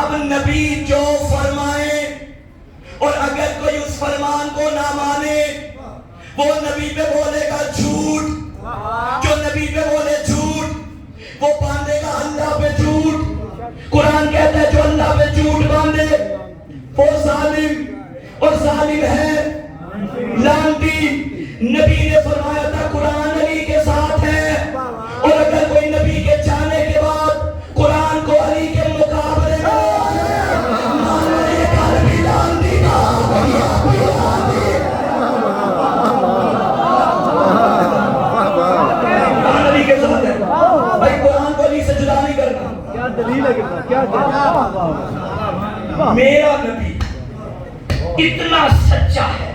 اب نبی جو فرمائے اور اگر کوئی اس فرمان کو نہ مانے وہ نبی پہ بولے گا جھوٹ، جو نبی پہ بولے جھوٹ وہ باندھے گا اللہ پہ جھوٹ۔ قرآن کہتا ہے جو اللہ پہ جھوٹ باندھے وہ ظالم، اور ظالم ہے لعنتی۔ نبی نے فرمایا تھا قرآن علی کے ساتھ ہے، اور اگر کوئی نبی کے جانے کے بعد قرآن کو علی کے مقابلے میں علی کے ساتھ ہے، بھائی قرآن کو علی سے جدا نہیں کرنا۔ کیا دلیل ہے؟ کیا میرا نبی اتنا سچا ہے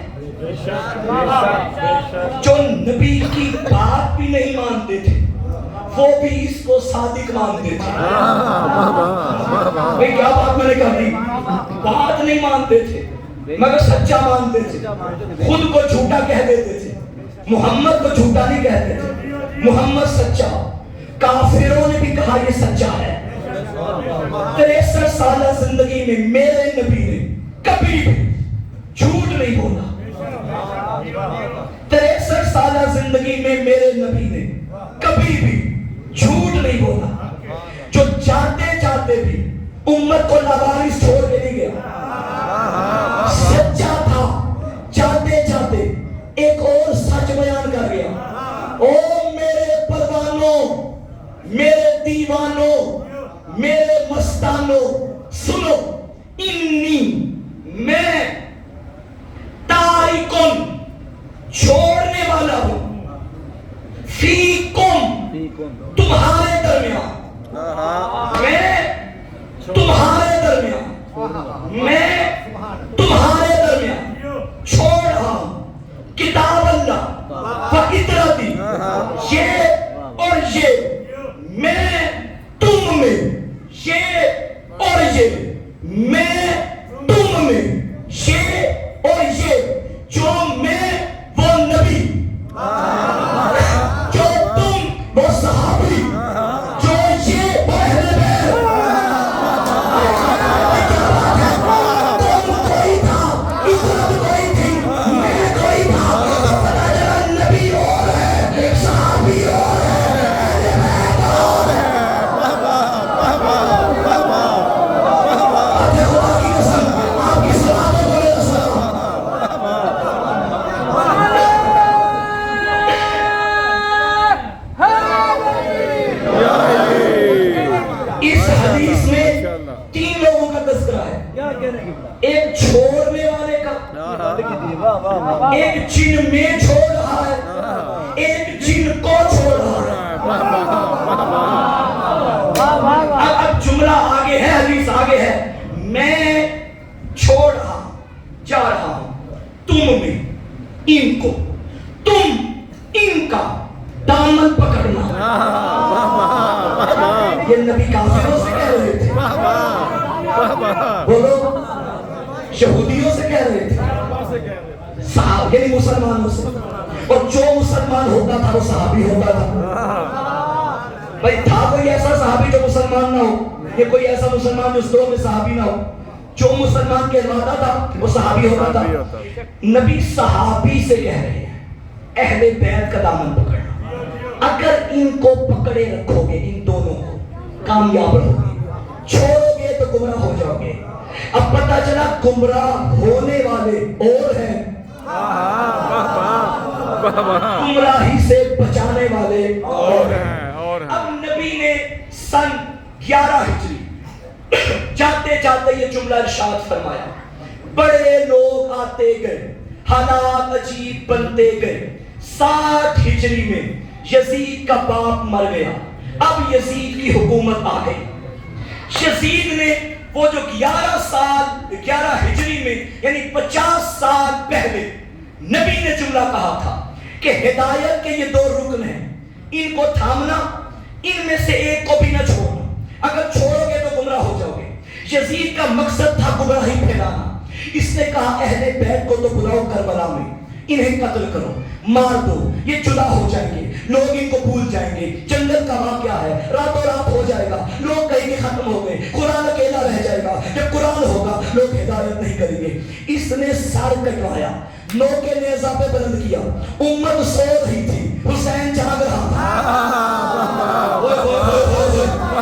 جو نبی کی بات بھی نہیں مانتے تھے وہ بھی اس کو صادق مانتے تھے۔ بھئی کیا بات میں نے کہا، بات نہیں مانتے تھے مگر سچا مانتے تھے، خود کو جھوٹا کہہ دیتے تھے، محمد کو جھوٹا نہیں کہتے تھے، محمد سچا۔ کافروں نے بھی کہا یہ سچا ہے۔ 63 سالہ زندگی میں میرے نبی نے کبھی بھی جھوٹ نہیں بولا۔ 63 سالہ زندگی میں میرے نبی نے کبھی بھی جھوٹ نہیں بولا۔ جو جاتے جاتے بھی امت کو لاوارث چھوڑ کے نہیں گیا، سچا تھا۔ جاتے جاتے ایک اور سچ بیان کر گیا، او میرے پروانوں، میرے دیوانوں، میرے مستانوں، سنو، انی میں تارکن چھوڑنے والا ہوں، فیکم تمہارے درمیان، میں تمہارے درمیان، میں تمہارے درمیان چھوڑ رہا ہوں کتاب اللہ فقطرتی، یہ اور یہ، میں تم میں، یہ اور یہ، میں تم میں، یہ اور یہ، جو میں وہ نبی، جو تم وہ صحابی، جو یہ وہ اہل بیت۔ تم کوئی تھا، عزت کوئی تھی، میں کوئی تھا، پتہ چلا نبی اور ہے، صحابی اور ہے، اہل بیت اور ہے۔ خدا کی قسم آپ کی سلامت ہو رہے السلام۔ اس حدیث میں 3 لوگوں کا تذکرہ ہے، ایک چھوڑنے والے کا، ایک جن میں چھوڑ رہا ہے، ایک جن کو چھوڑ رہا ہے۔ اب جملہ آگے ہے، حدیث آگے ہے، میں چھوڑ رہا ہوں، جا رہا ہوں تم میں ان کو، تم ان کا دامن پکڑنا۔ یہ نبی کافروں سے کہہ رہے تھے، بولو یہودیوں سے کہہ رہے تھے، صحابہ یعنی مسلمانوں سے، اور جو مسلمان ہوتا تھا وہ صحابی ہوتا تھا۔ بھئی تھا کوئی ایسا صحابی جو مسلمان نہ ہو، یہ کوئی ایسا مسلمان جو اس دور میں صحابی نہ ہو، جو مسلمان کہلاتا تھا وہ صحابی ہوتا تھا۔ نبی صحابی سے کہہ رہے ہیں اہل بیت کا دامن پکڑنا، اگر ان کو پکڑے رکھو گے، ان دونوں کو کامیاب رہو گے، چھوڑو گے تو گمراہ ہو جاؤ گے۔ اب پتہ چلا گمراہ ہونے والے اور ہیں، گمراہی سے بچانے والے اور ہیں۔ اب نبی نے سن 11 ہجری جاتے جاتے یہ جملہ ارشاد فرمایا، بڑے لوگ آتے گئے، حالات عجیب بنتے گئے۔ 60 ہجری میں یزید کا باپ مر گیا، اب یزید کی حکومت آ گئی۔ یزید نے وہ جو 11 ہجری میں یعنی 50 سال پہلے نبی نے جملہ کہا تھا کہ ہدایت کے یہ 2 رکن ہیں، ان کو تھامنا، ان میں سے ایک کو بھی نہ چھوڑنا، اگر چھوڑو گے تو گمراہ ہو جاؤ گے۔ یزید کا مقصد تھا گمراہی پھیلانا، اس نے کہا اہل بیت کو تو بلاؤ کربلا میں، انہیں قتل کرو، مار دو، یہ جدا ہو جائیں گے، لوگ ان کو بھول جائیں گے، جنگل کا واقعہ ہے، راتوں رات ہو جائے گا، لوگ کہیں گے ختم ہو گئے، قرآن اکیلا رہ جائے گا، کس نے سر کٹوایا؟ نو کے نیزہ پہ بلند کیا. امت سو رہی تھی, حسین جاگ رہا تھا.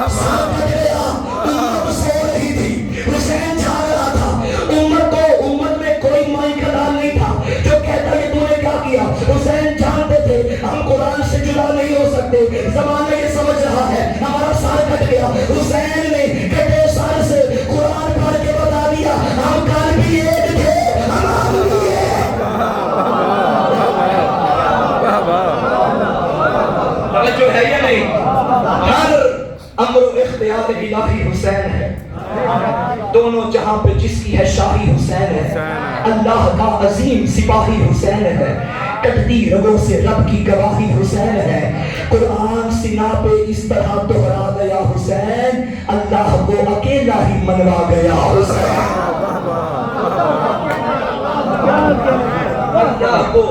سر کٹ گیا, امت سو رہی تھی, حسین جاگ رہا تھا. امت میں کوئی مائی کا لال نہیں تھا جو کہتا کہ تو نے کیا کیا. حسین جانتے تھے ہم قرآن سے جدا نہیں ہو سکتے. زمانہ یہ سمجھ رہا ہے ہمارا سر کٹ گیا. حسین نے کٹے سر سے قرآن پڑھ کے بتا دیا ہم کل بھی ایک تھے, ہم آج بھی ہیں. جو ہے یا نہیں, ہر امر و اختیار الہی حسین ہے. دونوں جہاں پہ جس کی ہے شاہی حسین ہے. اللہ کا عظیم سپاہی حسین ہے. کٹتی رگوں سے رب کی گواہی حسین ہے. قرآن سینا پہ اس طرح دہرا گیا حسین, اللہ کو اکیلا ہی منوا گیا حسین. اللہ کو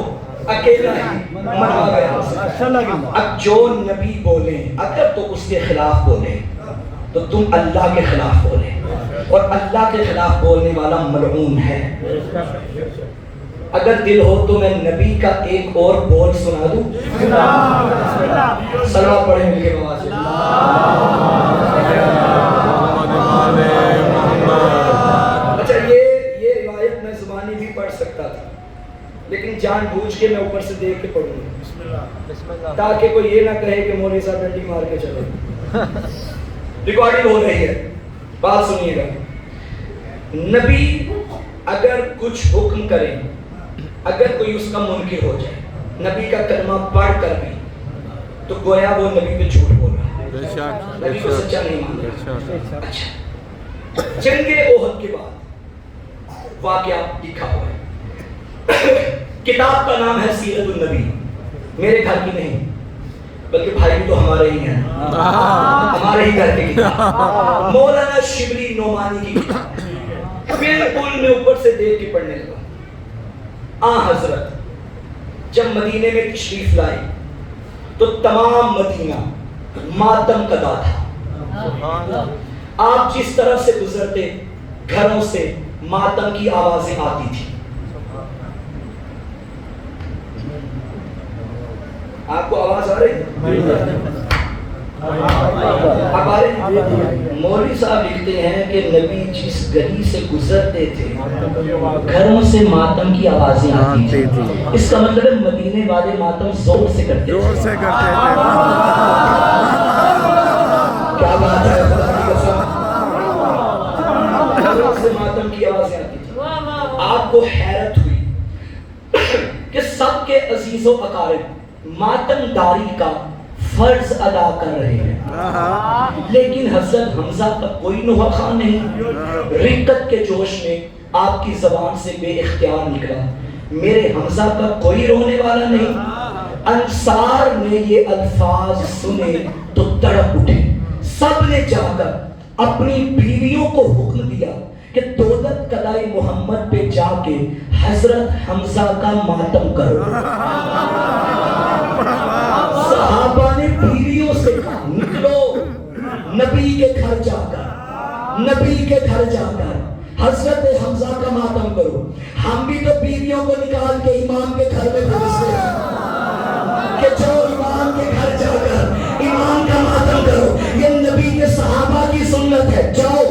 اکیلا ہی منوا گیا حسین. اب جو نبی بولے اگر تو اس کے خلاف بولے تو تم اللہ کے خلاف بولے, اور اللہ کے خلاف بولنے والا ملعون ہے. اگر دل ہو تو میں نبی کا ایک اور بول سنا دوں. صلوات پڑھیں مل کے بابا سے. اچھا یہ روایت میں زبانی بھی پڑھ سکتا تھا, لیکن جان بوجھ کے میں اوپر سے دیکھ کے پڑھوں گا تاکہ کوئی یہ نہ کہے کہ مولوی صاحب ڈنڈی مار کے چلے. ریکارڈنگ ہو رہی ہے, بات سنیے گا. نبی اگر کچھ حکم کرے, اگر کوئی اس کا منکر ہو جائے, نبی کا کلمہ پڑھ کر بھی, تو گویا وہ نبی پہ جھوٹ بول رہا ہے, نبی کو سچا نہیں مان رہا. اچھا, جنگ احد کے بعد واقعہ لکھا ہوا ہے. کتاب کا نام ہے سیرت النبی. میرے گھر کی نہیں بلکہ بھائی بھی تو ہمارے ہی ہیں, ہمارے ہی گھر کی کتاب, مولانا شبلی نعمانی کی کتاب. بالکل میں اوپر سے دیکھ کے پڑھنے لگا. حضرت جب مدینے میں تشریف لائی تو تمام مدینہ ماتم کدا تھا. آپ جس طرف سے گزرتے گھروں سے ماتم کی آوازیں آتی تھی. آپ کو آواز آ رہی ہے؟ اب آ رہی. مولوی صاحب لکھتے ہیں کہ نبی جس گلی سے گزرتے تھے گھروں سے ماتم کی آوازیں آتی تھی. اس کا مطلب مدینے والے ماتم زور سے کرتے تھے. کیا بات ہے, گھروں سے ماتم کی آوازیں آتی تھی. آپ کو حیرت ہوئی کہ سب کے عزیز و اقارب ماتم داری کا فرض ادا کر رہے ہیں, لیکن حضرت حمزہ کا کوئی نوحہ خان نہیں. رقت کے جوش میں آپ کی زبان سے بے اختیار نکلا, میرے حمزہ کا کوئی رونے والا نہیں. انصار نے یہ الفاظ سنے تو تڑپ اٹھے. سب نے جا کر اپنی بیویوں کو حکم دیا کہ دولت قلعہ محمد پہ جا کے حضرت حمزہ کا ماتم کرو. صحابہ نے بیویوں سے کہا نکلو, نبی کے گھر جا کر, نبی کے گھر جا کر حضرت حمزہ کا ماتم کرو. ہم بھی تو بیویوں کو نکال کے امام کے گھر میں بھیجتے ہیں کہ جاؤ امام کے گھر جا کر امام کا ماتم کرو. یہ نبی کے صحابہ کی سنت ہے. جاؤ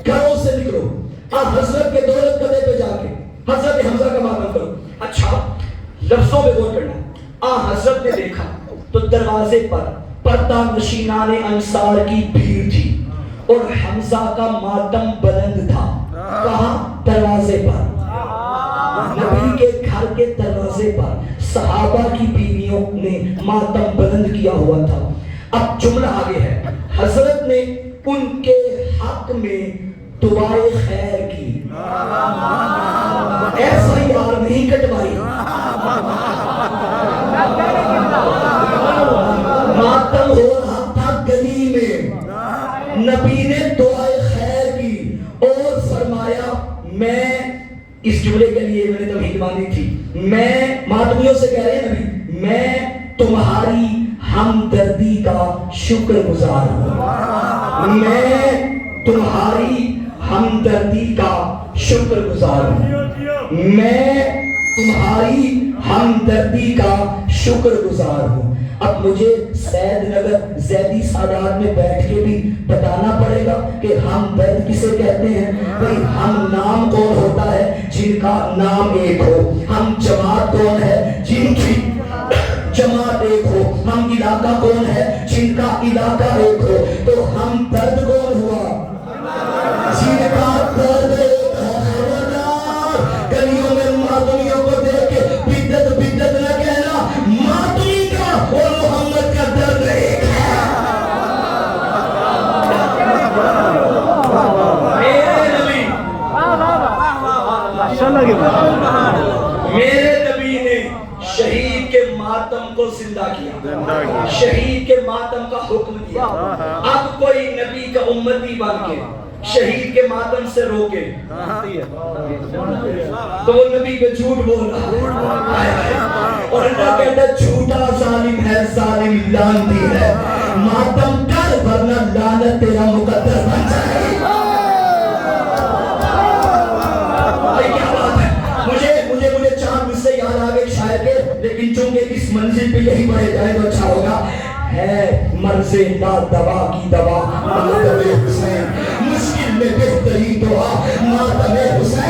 گھروں سے نکلو, آپ حضرت کے دولت قلعے پہ جا کے حضرت حمزہ کا ماتم کرو. اچھا لفظوں پہ غور کرنا. حضرت نے دیکھا تو دروازے پر پردہ نشینان انصار کی بھیڑ تھی اور حمزہ کا ماتم بلند تھا. کہاں؟ دروازے پر, نبی کے گھر کے دروازے پر صحابہ کی بیویوں نے ماتم بلند کیا ہوا تھا. اب جملہ آگے ہے, حضرت نے ان کے حق میں دعائے خیر کی. ایسا یار نہیں کٹوائی, ماتم ہو رہا تھا گلی میں, نبی نے دعائے خیر کی اور فرمایا, میں اس جملے کے لیے میں نے توحید باندھی تھی, میں ماتمیوں سے کہہ رہے ہیں نبی, میں تمہاری ہمدردی کا شکر گزار ہوں, میں تمہاری ہمدردی کا شکر گزار ہوں. میں تمہاری ہمدردی کا شکر گزار ہوں. اب مجھے سید نگر زیدی سادات میں بیٹھ کے بھی بتانا پڑے گا کہ ہم درد کسے کہتے ہیں. بھئی ہم نام کون ہوتا ہے جن کا نام ایک ہو. ہم جماعت کون ہے جن کی جماعت ایک ہو. ہم علاقہ کون ہے جن کا علاقہ ایک ہو. تو ہم درد کون ہوا جن کا درد ایک ہے. گلیوں میں ماتمیوں کو دیکھ کے بدت بدت نہ کہنا. ماتمی کا اور محمد کا درد ایک ہے. میرے نبی نے شہید کے ماتم کو زندہ کیا, شہید کے ماتم کا حکم دیا. اب کوئی نبی کا امتی بن کے شہید کے ماتم سے روکے تو وہ نبی پہ جھوٹ بول رہا ہے. اور اللہ کہتا ہے جھوٹا ظالم ہے, ظالم لعنتی ہے. ماتم کر ورنہ لعنت تیرا مقدر بن جائے. مجھے چاند سے یاد آ گئے شاید کے, لیکن چونکہ اس منزل پہ یہی پڑھے جائے تو اچھا ہوگا. ہے مرض نا دوا کی دوا ماتم حسین, مشکل میں بہترین دعا ماتم حسین.